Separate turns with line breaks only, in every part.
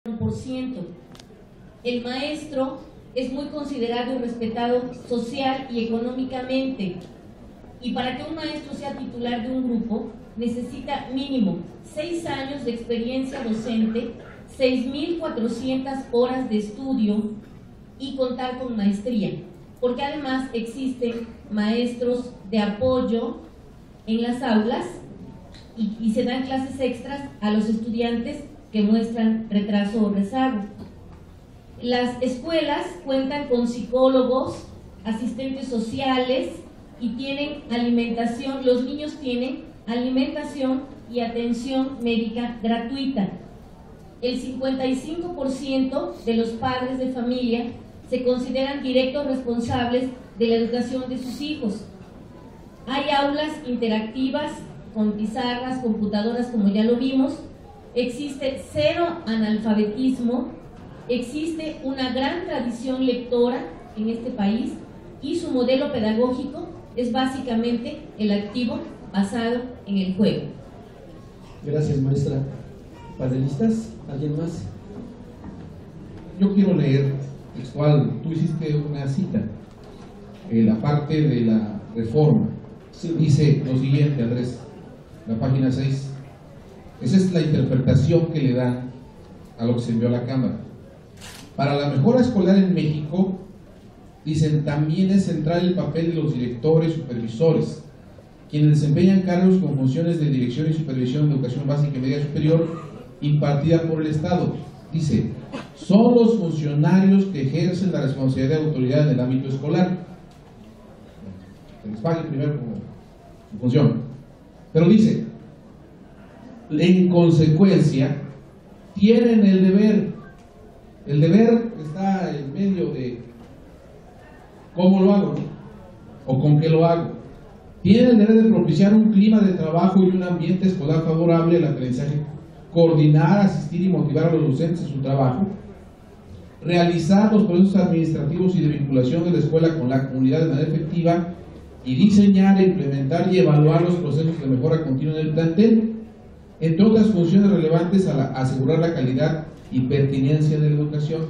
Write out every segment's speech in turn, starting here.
1%. El maestro es muy considerado y respetado social y económicamente, y para que un maestro sea titular de un grupo necesita mínimo 6 años de experiencia docente, 6.400 horas de estudio y contar con maestría, porque además existen maestros de apoyo en las aulas y se dan clases extras a los estudiantes que muestran retraso o rezago. Las escuelas cuentan con psicólogos, asistentes sociales y tienen alimentación. Los niños tienen alimentación y atención médica gratuita. El 55% de los padres de familia se consideran directos responsables de la educación de sus hijos. Hay aulas interactivas con pizarras, computadoras, como ya lo vimos. Existe cero analfabetismo, existe una gran tradición lectora en este país y su modelo pedagógico es básicamente el activo basado en el juego.
Gracias, maestra. ¿Panelistas? ¿Alguien más?
Yo quiero leer textual. Tú hiciste una cita en la parte de la reforma.
Sí.
Dice lo siguiente, Andrés, la página 6. Esa es la interpretación que le dan a lo que se envió a la Cámara. Para la mejora escolar en México, dicen, también es central el papel de los directores, supervisores, quienes desempeñan cargos con funciones de dirección y supervisión de educación básica y media superior impartida por el Estado. Dice, son los funcionarios que ejercen la responsabilidad de autoridad en el ámbito escolar. Se les pague primero como su función. Pero dice, en consecuencia, tienen el deber. El deber está en medio de cómo lo hago, ¿no? O con qué lo hago. Tienen el deber de propiciar un clima de trabajo y un ambiente escolar favorable al aprendizaje, coordinar, asistir y motivar a los docentes en su trabajo, realizar los procesos administrativos y de vinculación de la escuela con la comunidad de manera efectiva y diseñar, implementar y evaluar los procesos de mejora continua del plantel, entre otras funciones relevantes a asegurar la calidad y pertinencia de la educación.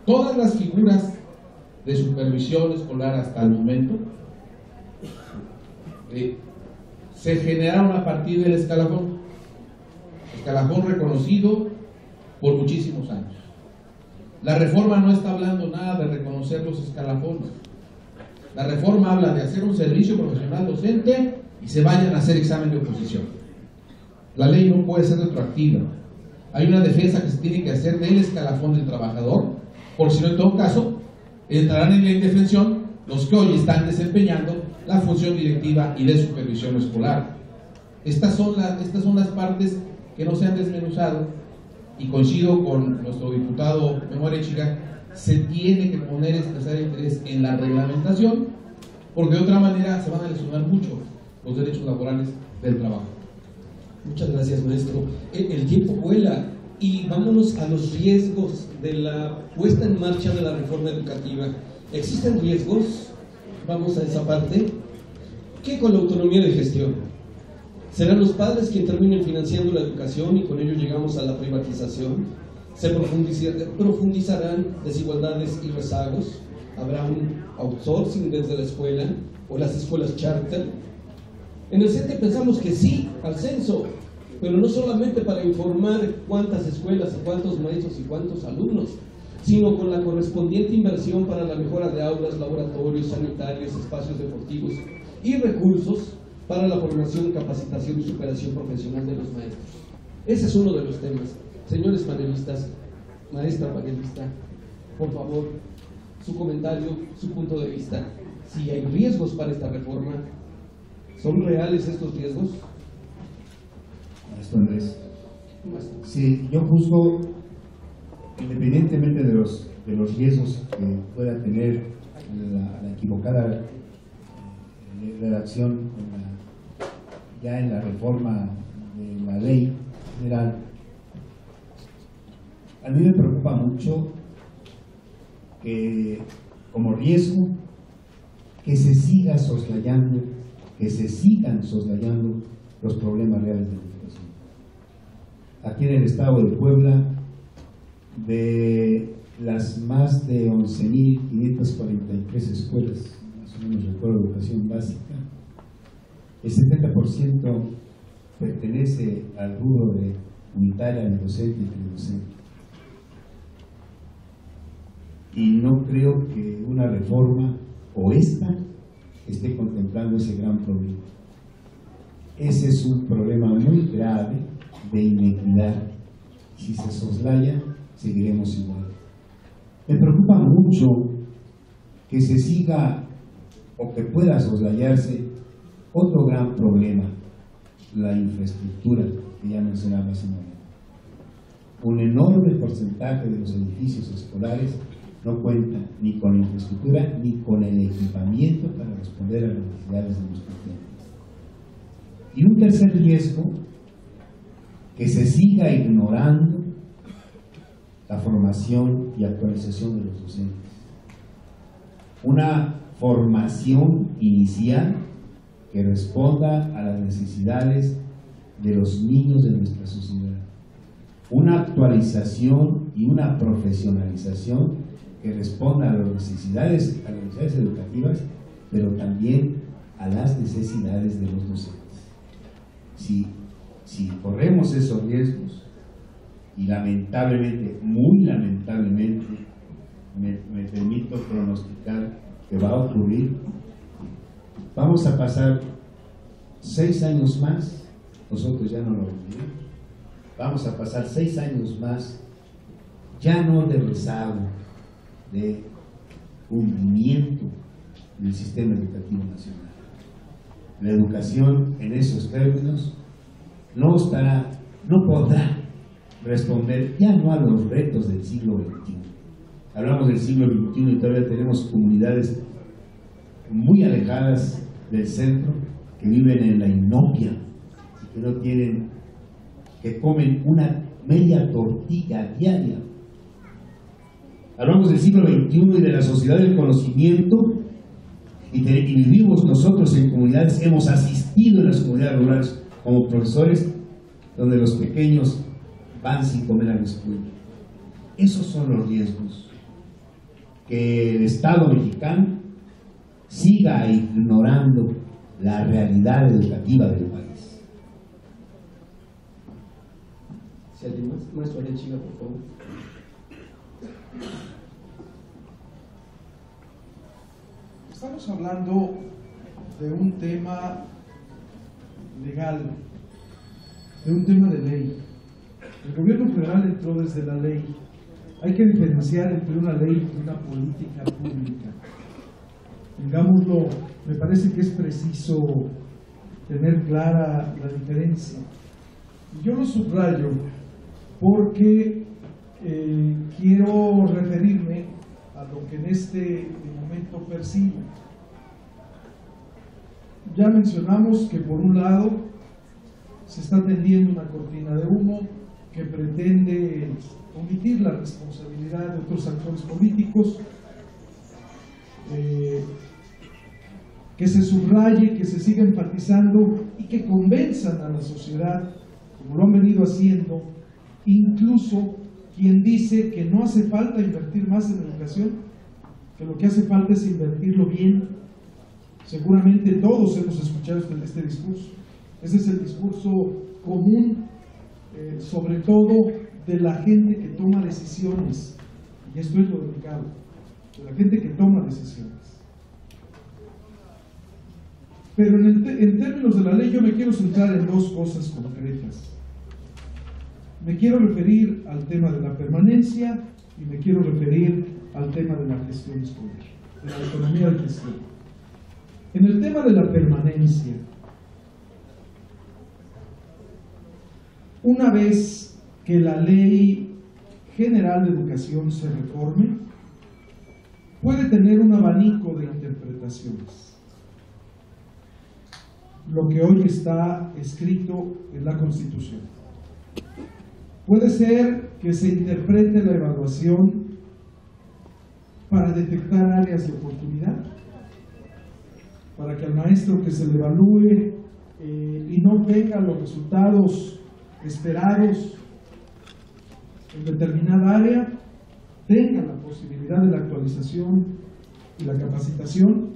Todas las figuras de supervisión escolar hasta el momento se generaron a partir del escalafón reconocido por muchísimos años. La reforma no está hablando nada de reconocer los escalafones. La reforma habla de hacer un servicio profesional docente y se vayan a hacer examen de oposición. La ley no puede ser retroactiva. Hay una defensa que se tiene que hacer del escalafón del trabajador, por si no, en todo caso, entrarán en la indefensión los que hoy están desempeñando la función directiva y de supervisión escolar. Estas son las partes que no se han desmenuzado, y coincido con nuestro diputado Memo Arechiga, se tiene que poner especial interés en la reglamentación, porque de otra manera se van a lesionar mucho los derechos laborales del trabajo.
Muchas gracias, maestro. El tiempo vuela y vámonos a los riesgos de la puesta en marcha de la reforma educativa. ¿Existen riesgos? Vamos a esa parte. ¿Qué con la autonomía de gestión? ¿Serán los padres quienes terminen financiando la educación y con ello llegamos a la privatización? ¿Se profundizarán desigualdades y rezagos? ¿Habrá un outsourcing desde la escuela o las escuelas charter? En el CENTE pensamos que sí al censo, pero no solamente para informar cuántas escuelas y cuántos maestros y cuántos alumnos, sino con la correspondiente inversión para la mejora de aulas, laboratorios, sanitarios, espacios deportivos y recursos para la formación, capacitación y superación profesional de los maestros. Ese es uno de los temas. Señores panelistas, maestra panelista, por favor, su comentario, su punto de vista. Si hay riesgos para esta reforma, ¿son reales estos riesgos?
Maestro Andrés, sí, yo juzgo, independientemente de los riesgos que pueda tener la equivocada redacción ya en la reforma de la ley general, a mí me preocupa mucho que, como riesgo, que se sigan soslayando los problemas reales de la educación. Aquí en el estado de Puebla de las más de 11.543 escuelas, más o menos recuerdo de educación básica, el 70% pertenece al rubro de unitaria, de docente y teledocente. Y no creo que una reforma o esta esté contemplando ese gran problema. Ese es un problema muy grave de inequidad. Si se soslaya, seguiremos igual. Me preocupa mucho que se siga o que pueda soslayarse otro gran problema, la infraestructura, que ya mencionaba hace un momento. Un enorme porcentaje de los edificios escolares no cuenta ni con la infraestructura ni con el equipamiento para responder a las necesidades de nuestro tiempo. Y un tercer riesgo, que se siga ignorando la formación y actualización de los docentes. Una formación inicial que responda a las necesidades de los niños de nuestra sociedad. Una actualización y una profesionalización que responda a las necesidades educativas, pero también a las necesidades de los docentes. Si corremos esos riesgos, y lamentablemente, muy lamentablemente, me permito pronosticar que va a ocurrir, vamos a pasar 6 años más, nosotros ya no lo olvidamos, vamos a pasar 6 años más, ya no de rezago, de hundimiento del sistema educativo nacional. La educación en esos términos no podrá responder ya no a los retos del siglo XXI. Hablamos del siglo XXI y todavía tenemos comunidades muy alejadas del centro que viven en la inopia y que no tienen, que comen una media tortilla diaria. Hablamos del siglo XXI y de la sociedad del conocimiento y vivimos nosotros en comunidades, hemos asistido en las comunidades rurales como profesores donde los pequeños van sin comer a la escuela. Esos son los riesgos. Que el Estado mexicano siga ignorando la realidad educativa del país.
Si alguien más, maestro Arechiga, por favor.
Estamos hablando de un tema legal, de un tema de ley. El gobierno federal entró desde la ley. Hay que diferenciar entre una ley y una política pública. Digámoslo, me parece que es preciso tener clara la diferencia. Y yo lo subrayo porque quiero referirme a lo que en este momento percibo. Ya mencionamos que por un lado se está tendiendo una cortina de humo que pretende omitir la responsabilidad de otros actores políticos, que se subraye, que se siga enfatizando y que convenzan a la sociedad, como lo han venido haciendo, incluso quien dice que no hace falta invertir más en educación, que lo que hace falta es invertirlo bien. Seguramente todos hemos escuchado este discurso. Ese es el discurso común, sobre todo de la gente que toma decisiones, y esto es lo delicado, de la gente que toma decisiones. Pero en términos de la ley yo me quiero centrar en dos cosas concretas. Me quiero referir al tema de la permanencia y me quiero referir al tema de la gestión escolar, de la autonomía de gestión. En el tema de la permanencia, una vez que la Ley General de Educación se reforme, puede tener un abanico de interpretaciones. Lo que hoy está escrito en la Constitución. Puede ser que se interprete la evaluación para detectar áreas de oportunidad, para que al maestro que se le evalúe y no tenga los resultados esperados, en determinada área tenga la posibilidad de la actualización y la capacitación,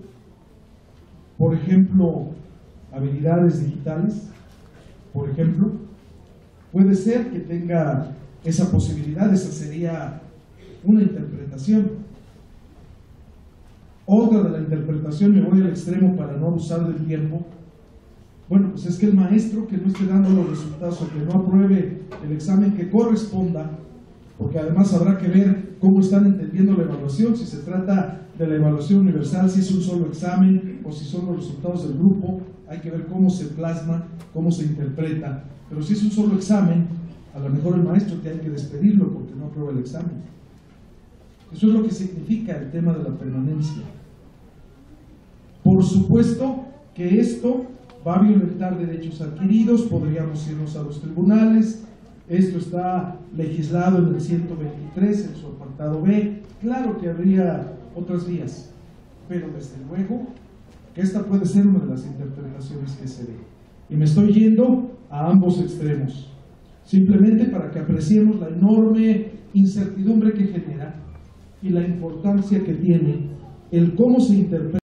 por ejemplo, habilidades digitales, por ejemplo, puede ser que tenga esa posibilidad, esa sería una interpretación. Otra de la interpretación, me voy al extremo para no abusar del tiempo, bueno, pues es que el maestro que no esté dando los resultados o que no apruebe el examen que corresponda, porque además habrá que ver cómo están entendiendo la evaluación, si se trata de la evaluación universal, si es un solo examen o si son los resultados del grupo, hay que ver cómo se plasma, cómo se interpreta, pero si es un solo examen, a lo mejor el maestro tiene que despedirlo porque no aprueba el examen. Eso es lo que significa el tema de la permanencia. Por supuesto que esto va a violentar derechos adquiridos, podríamos irnos a los tribunales, esto está legislado en el 123, en su apartado B, claro que habría otras vías, pero desde luego que esta puede ser una de las interpretaciones que se dé. Y me estoy yendo a ambos extremos, simplemente para que apreciemos la enorme incertidumbre que genera y la importancia que tiene el cómo se interpreta